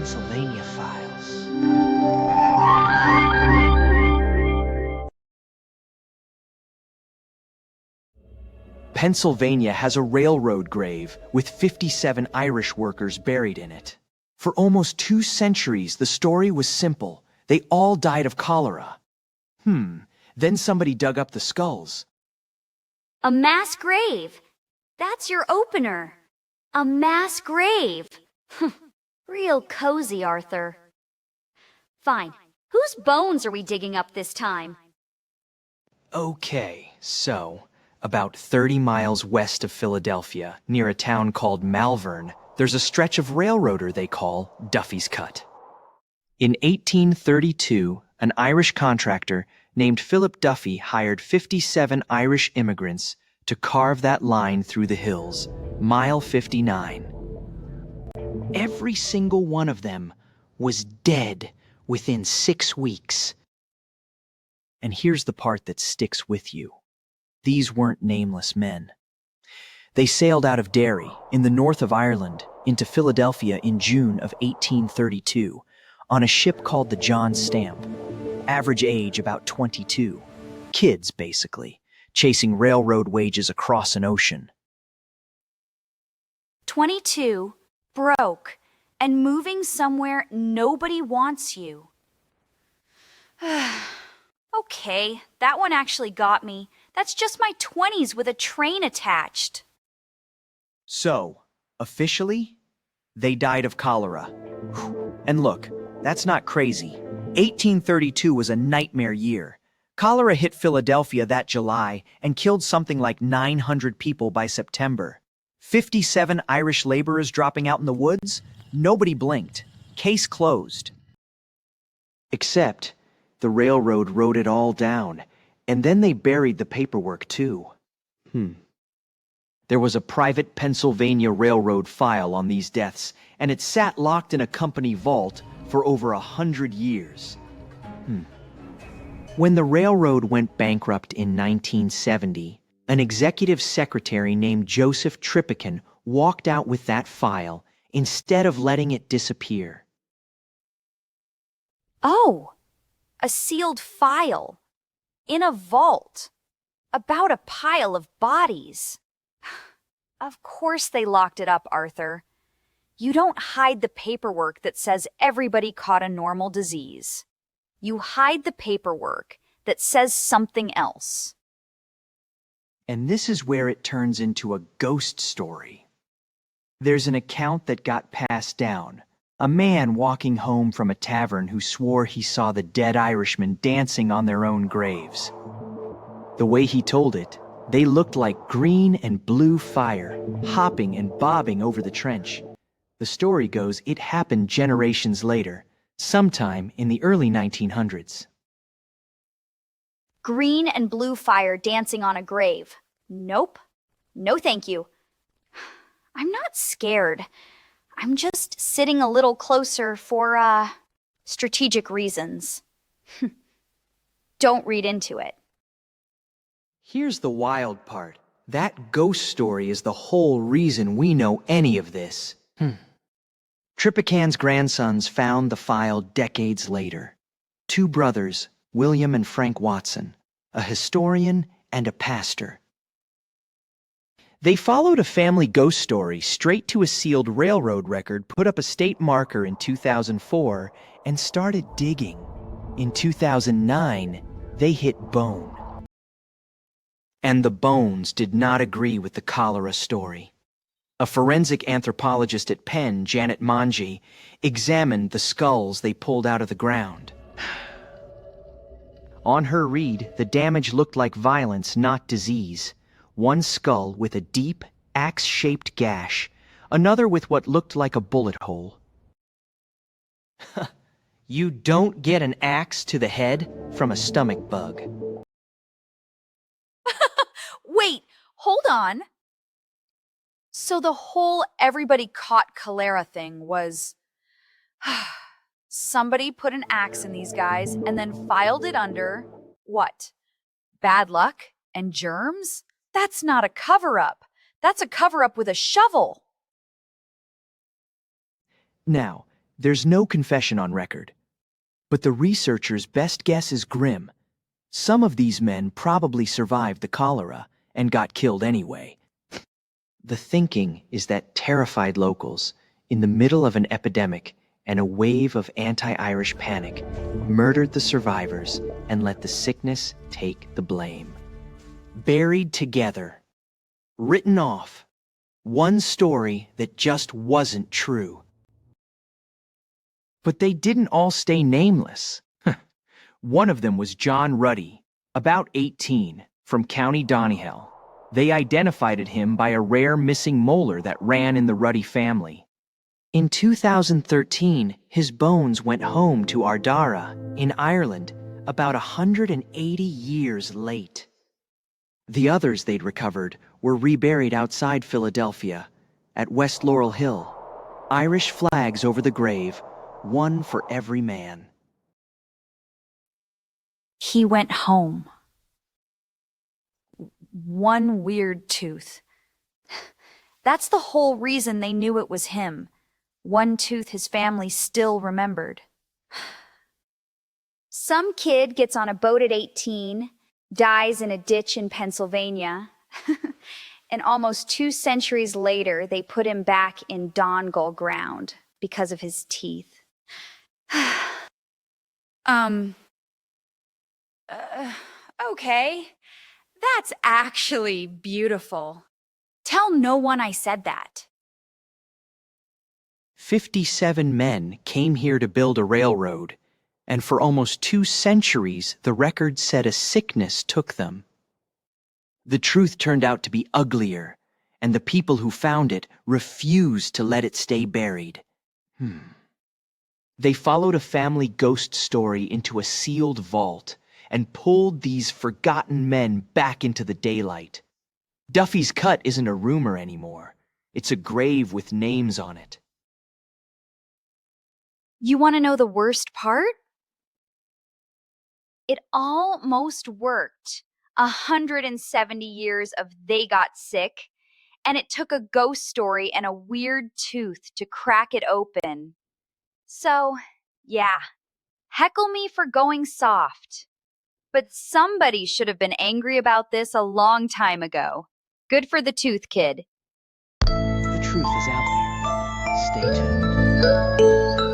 Pennsylvania files. Pennsylvania has a railroad grave with 57 Irish workers buried in it. For almost 2 centuries, the story was simple. They all died of cholera. Then somebody dug up the skulls. A mass grave. That's your opener. A mass grave. Real cozy, Arthur. Fine. Whose bones are we digging up this time? Okay, so, about 30 miles west of Philadelphia, near a town called Malvern, there's a stretch of railroader they call Duffy's Cut. In 1832, an Irish contractor named Philip Duffy hired 57 Irish immigrants to carve that line through the hills, mile 59. Every single one of them was dead within 6 weeks. And here's the part that sticks with you. These weren't nameless men. They sailed out of Derry, in the north of Ireland, into Philadelphia in June of 1832, on a ship called the John Stamp. Average age about 22. Kids, basically, chasing railroad wages across an ocean. 22, broke, and moving somewhere nobody wants you. Okay, that one actually got me. That's just my 20s with a train attached. So, officially, they died of cholera. And look, that's not crazy. 1832 was a nightmare year. Cholera hit Philadelphia that July and killed something like 900 people by September. 57 Irish laborers dropping out in the woods? Nobody blinked. Case closed. Except, the railroad wrote it all down, and then they buried the paperwork too. There was a private Pennsylvania Railroad file on these deaths, and it sat locked in a company vault for over 100 years. When the railroad went bankrupt in 1970, an executive secretary named Joseph Trippican walked out with that file instead of letting it disappear. Oh, a sealed file. In a vault. About a pile of bodies. Of course they locked it up, Arthur. You don't hide the paperwork that says everybody caught a normal disease. You hide the paperwork that says something else. And this is where it turns into a ghost story. There's an account that got passed down. A man walking home from a tavern who swore he saw the dead Irishmen dancing on their own graves. The way he told it, they looked like green and blue fire, hopping and bobbing over the trench. The story goes it happened generations later, sometime in the early 1900s. Green and blue fire dancing on a grave. Nope. No thank you. I'm not scared. I'm just sitting a little closer for, strategic reasons. Don't read into it. Here's the wild part. That ghost story is the whole reason we know any of this. Trippican's grandsons found the file decades later. 2 brothers, William and Frank Watson, a historian and a pastor. They followed a family ghost story straight to a sealed railroad record, put up a state marker in 2004, and started digging. In 2009, they hit bone. And the bones did not agree with the cholera story. A forensic anthropologist at Penn, Janet Monge, examined the skulls they pulled out of the ground. On her read, the damage looked like violence, not disease. One skull with a deep, axe-shaped gash, another with what looked like a bullet hole. You don't get an axe to the head from a stomach bug. Wait, hold on. So the whole everybody caught cholera thing was... Somebody put an axe in these guys and then filed it under... what? Bad luck and germs? That's not a cover-up. That's a cover-up with a shovel. Now, There's no confession on record, but the researchers' best guess is grim. Some of these men probably survived the cholera and got killed anyway. The thinking is that terrified locals, in the middle of an epidemic and a wave of anti-Irish panic, murdered the survivors and let the sickness take the blame. Buried together. Written off. One story that just wasn't true. But they didn't all stay nameless. One of them was John Ruddy, about 18, from County Donegal. They identified him by a rare missing molar that ran in the Ruddy family. In 2013, his bones went home to Ardara, in Ireland, about 180 years late. The others they'd recovered were reburied outside Philadelphia, at West Laurel Hill. Irish flags over the grave, one for every man. He went home. One weird tooth. That's the whole reason they knew it was him. One tooth his family still remembered. Some kid gets on a boat at 18, dies in a ditch in Pennsylvania, and almost 2 centuries later, they put him back in Donegal ground because of his teeth. Okay. That's actually beautiful. Tell no one I said that. 57 men came here to build a railroad, and for almost 2 centuries, the record said a sickness took them. The truth turned out to be uglier, and the people who found it refused to let it stay buried. They followed a family ghost story into a sealed vault and pulled these forgotten men back into the daylight. Duffy's Cut isn't a rumor anymore. It's a grave with names on it. You want to know the worst part? It almost worked. 170 years of they got sick, and it took a ghost story and a weird tooth to crack it open. So, yeah, heckle me for going soft. But somebody should have been angry about this a long time ago. Good for the tooth, kid. The truth is out there. Stay tuned.